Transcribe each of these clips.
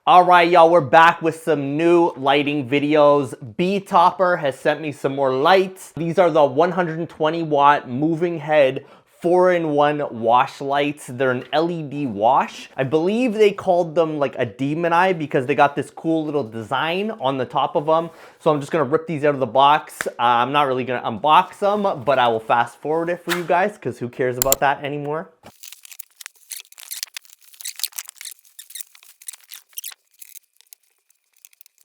All right, y'all, we're back with some new lighting videos. BeTopper has sent me some more lights. These are the 120 watt moving head 4-in-1 wash lights. They're an LED wash. I believe they called them like a demon eye because they got this cool little design on the top of them. So I'm just gonna rip these out of the box. I'm not really gonna unbox them, but I will fast forward it for you guys because who cares about that anymore?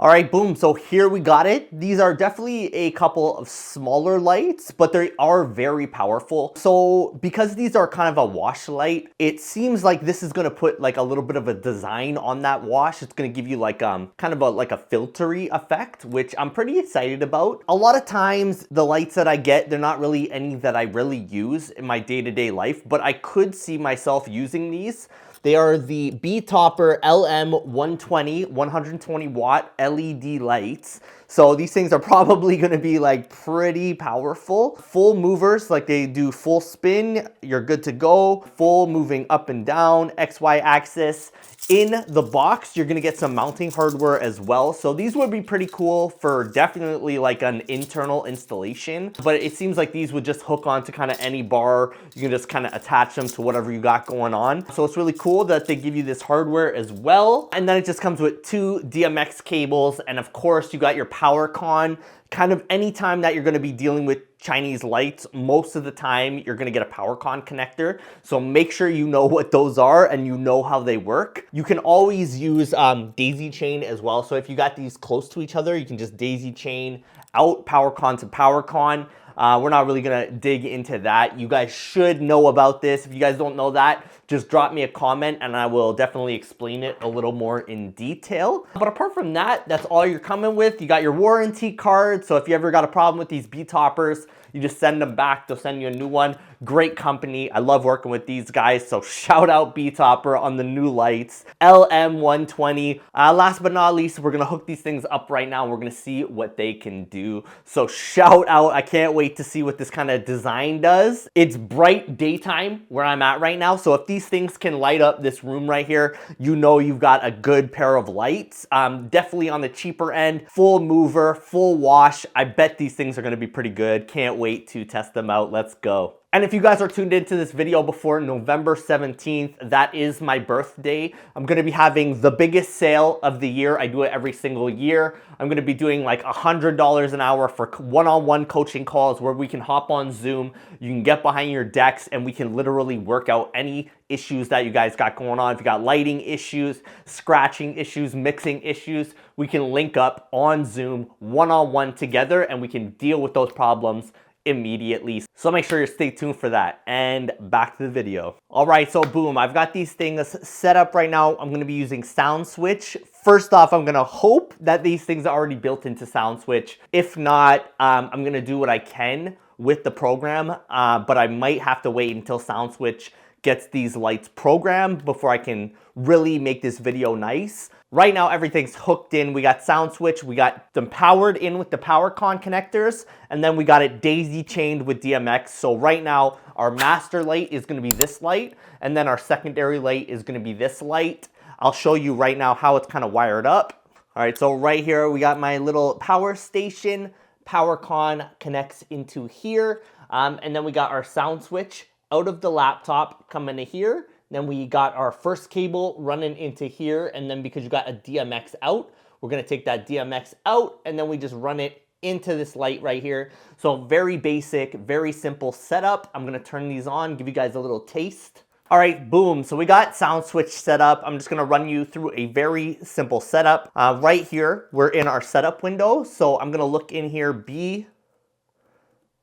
All right, boom, so here we got it. These are definitely a couple of smaller lights, but they are very powerful. So because these are kind of a wash light, it seems like this is gonna put like a little bit of a design on that wash. It's gonna give you like kind of like a filtery effect, which I'm pretty excited about. A lot of times the lights that I get, they're not really any that I really use in my day-to-day life, but I could see myself using these. They are the BeTopper LM120 120 watt LED lights. So these things are probably gonna be like pretty powerful. Full movers, like they do full spin, you're good to go. Full moving up and down, XY axis. In the box, you're gonna get some mounting hardware as well. So these would be pretty cool for definitely like an internal installation, but it seems like these would just hook on to kind of any bar. You can just kind of attach them to whatever you got going on. So it's really cool that they give you this hardware as well. And then it just comes with 2 DMX cables. And of course you got your power con. Kind of anytime that you're gonna be dealing with Chinese lights, most of the time you're gonna get a power con connector. So make sure you know what those are and you know how they work. You can always use daisy chain as well. So if you got these close to each other, you can just daisy chain out power con to power con. We're not really gonna dig into that. You guys should know about this. If you guys don't know that, just drop me a comment and I will definitely explain it a little more in detail. But apart from that, that's all you're coming with. You got your warranty card. So if you ever got a problem with these BeToppers, you just send them back, they'll send you a new one. Great company, I love working with these guys, so shout out BeTopper on the new lights. LM120. Last but not least, we're gonna hook these things up right now. We're gonna see what they can do. So shout out, I can't wait to see what this kind of design does. It's bright daytime where I'm at right now, so if these things can light up this room right here, you know you've got a good pair of lights. Definitely on the cheaper end, full mover, full wash. I bet these things are gonna be pretty good. Can't wait to test them out. Let's go. And if you guys are tuned into this video before November 17th, that is my birthday. I'm gonna be having the biggest sale of the year. I do it every single year. I'm gonna be doing like $100 an hour for one-on-one coaching calls where we can hop on Zoom. You can get behind your decks and we can literally work out any issues that you guys got going on. If you got lighting issues, scratching issues, mixing issues, we can link up on Zoom one-on-one together and we can deal with those problems immediately. So make sure you stay tuned for that. And back to the video. All right, so boom, I've got these things set up right now. I'm gonna be using Soundswitch. First off, I'm gonna hope that these things are already built into Soundswitch. If not, I'm gonna do what I can with the program, but I might have to wait until Soundswitch gets these lights programmed before I can really make this video nice. Right now, everything's hooked in. We got Soundswitch, we got them powered in with the power con connectors, and then we got it daisy chained with DMX. So right now, our master light is gonna be this light, and then our secondary light is gonna be this light. I'll show you right now how it's kind of wired up. All right, so right here, we got my little power station. Power con connects into here, and then we got our Soundswitch out of the laptop coming to here. Then we got our first cable running into here, and then because you got a DMX out, we're gonna take that DMX out, and then we just run it into this light right here. So very basic, very simple setup. I'm gonna turn these on, give you guys a little taste. All right, boom, so we got Soundswitch set up. I'm just gonna run you through a very simple setup. Right here, we're in our setup window. So I'm gonna look in here, BeTopper.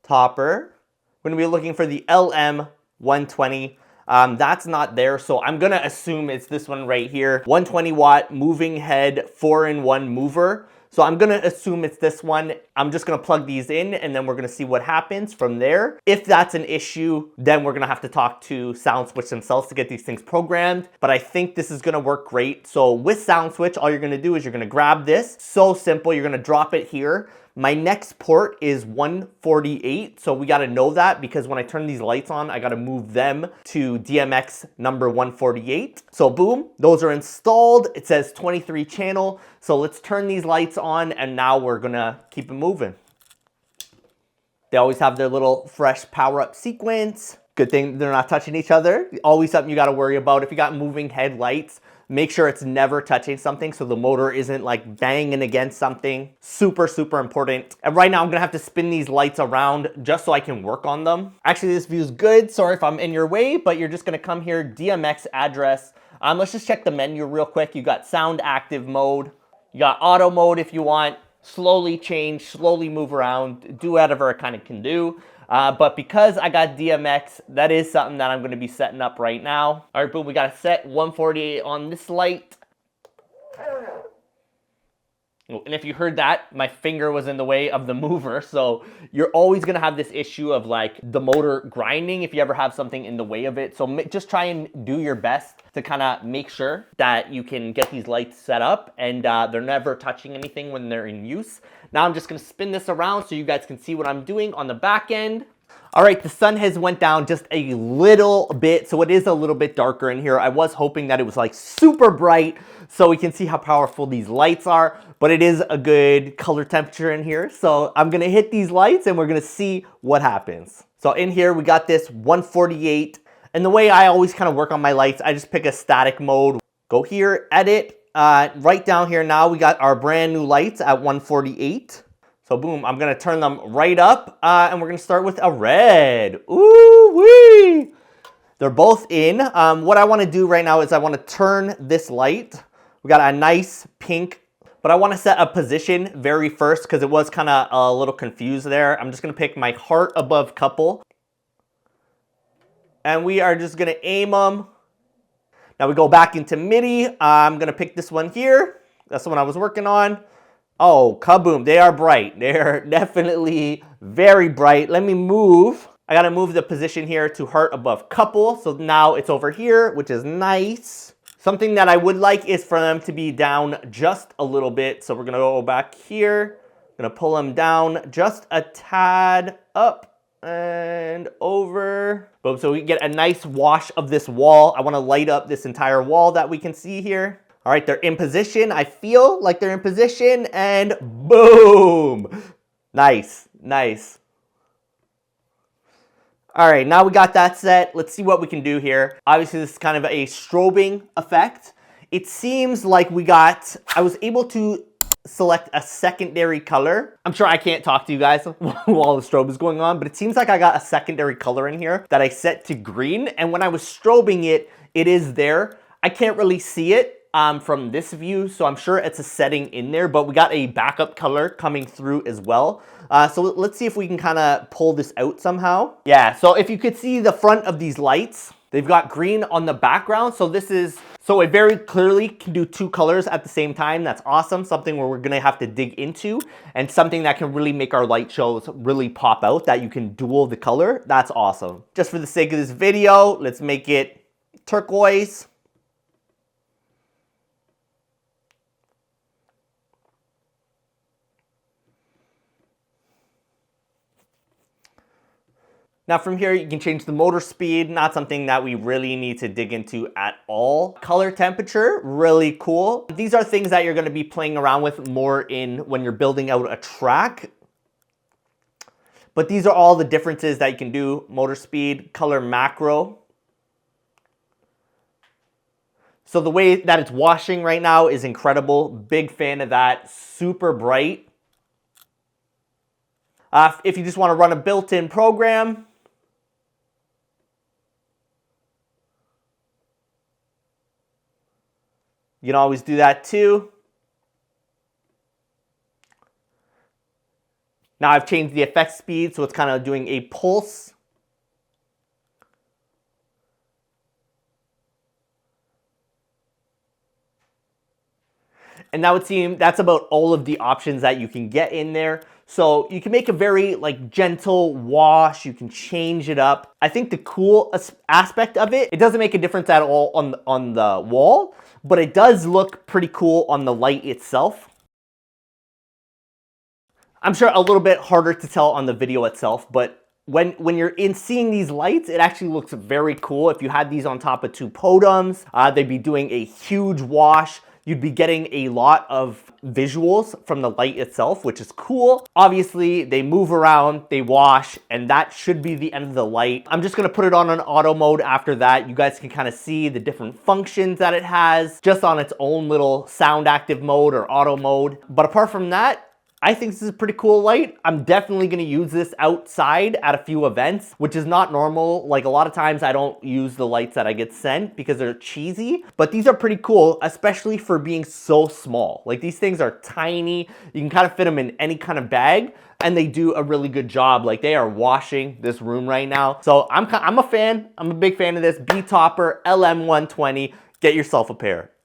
We're gonna be looking for the LM120. That's not there, so I'm gonna assume it's this one right here. 120 watt moving head 4-in-1 mover. So I'm gonna assume it's this one. I'm just gonna plug these in and then we're gonna see what happens from there. If that's an issue, then we're gonna have to talk to Soundswitch themselves to get these things programmed. But I think this is gonna work great. So with Soundswitch, all you're gonna do is you're gonna grab this. So simple, you're gonna drop it here. My next port is 148, so we gotta know that because when I turn these lights on, I gotta move them to DMX number 148. So boom, those are installed. It says 23 channel. So let's turn these lights on and now we're gonna keep it moving. They always have their little fresh power up sequence. Good thing they're not touching each other. Always something you gotta worry about. If you got moving headlights, make sure it's never touching something so the motor isn't like banging against something. Super, super important. And right now I'm gonna have to spin these lights around just so I can work on them. Actually, this view is good. Sorry if I'm in your way, but you're just gonna come here, DMX address. Let's just check the menu real quick. You got sound active mode. You got auto mode if you want. Slowly change, slowly move around, do whatever it kind of can do. But because I got DMX, that is something that I'm going to be setting up right now. All right, boom, we got to set 148 on this light. And if you heard that, my finger was in the way of the mover. So you're always going to have this issue of like the motor grinding if you ever have something in the way of it. So just try and do your best to kind of make sure that you can get these lights set up and they're never touching anything when they're in use. Now I'm just going to spin this around so you guys can see what I'm doing on the back end. All right, the sun has went down just a little bit, so it is a little bit darker in here. I was hoping that it was like super bright so we can see how powerful these lights are, but it is a good color temperature in here. So I'm gonna hit these lights and we're gonna see what happens. So in here, we got this 148, and the way I always kind of work on my lights, I just pick a static mode. Go here, edit, right down here now, we got our brand new lights at 148. So boom, I'm gonna turn them right up and we're gonna start with a red. Ooh wee! They're both in. What I wanna do right now is I wanna turn this light. We got a nice pink, but I wanna set a position very first because it was kinda a little confused there. I'm just gonna pick my heart above couple. And we are just gonna aim them. Now we go back into MIDI. I'm gonna pick this one here. That's the one I was working on. Oh, kaboom, they are bright. They're definitely very bright. Let me move. I gotta move the position here to heart above couple. So now it's over here, which is nice. Something that I would like is for them to be down just a little bit. So we're gonna go back here. Gonna pull them down just a tad up and over. Boom, so we get a nice wash of this wall. I wanna light up this entire wall that we can see here. All right, they're in position. I feel like they're in position and boom. Nice, nice. All right, now we got that set. Let's see what we can do here. Obviously, this is kind of a strobing effect. It seems like I was able to select a secondary color. I'm sure I can't talk to you guys while the strobe is going on, but it seems like I got a secondary color in here that I set to green. And when I was strobing it, it is there. I can't really see it from this view, so I'm sure it's a setting in there, but we got a backup color coming through as well. So let's see if we can kind of pull this out somehow. Yeah, so if you could see the front of these lights, they've got green on the background. So it very clearly can do two colors at the same time. That's awesome. Something where we're gonna have to dig into and something that can really make our light shows really pop out, that you can dual the color. That's awesome. Just for the sake of this video, let's make it turquoise. Now from here, you can change the motor speed, not something that we really need to dig into at all. Color temperature, really cool. These are things that you're gonna be playing around with more when you're building out a track. But these are all the differences that you can do. Motor speed, color macro. So the way that it's washing right now is incredible. Big fan of that, super bright. If you just wanna run a built-in program, you can always do that too. Now I've changed the effect speed, so it's kind of doing a pulse. And that would seem, that's about all of the options that you can get in there. So you can make a very gentle wash, you can change it up. I think the cool aspect of it, it doesn't make a difference at all on the wall, but it does look pretty cool on the light itself. I'm sure a little bit harder to tell on the video itself, but when you're seeing these lights, it actually looks very cool. If you had these on top of two podums, they'd be doing a huge wash. You'd be getting a lot of visuals from the light itself, which is cool. Obviously, they move around, they wash, and that should be the end of the light. I'm just gonna put it on an auto mode after that. You guys can kind of see the different functions that it has just on its own little sound active mode or auto mode. But apart from that, I think this is a pretty cool light. I'm definitely gonna use this outside at a few events, which is not normal. Like a lot of times I don't use the lights that I get sent because they're cheesy, but these are pretty cool, especially for being so small. Like these things are tiny. You can kind of fit them in any kind of bag and they do a really good job. Like they are washing this room right now. So I'm a fan. I'm a big fan of this BeTopper LM120. Get yourself a pair.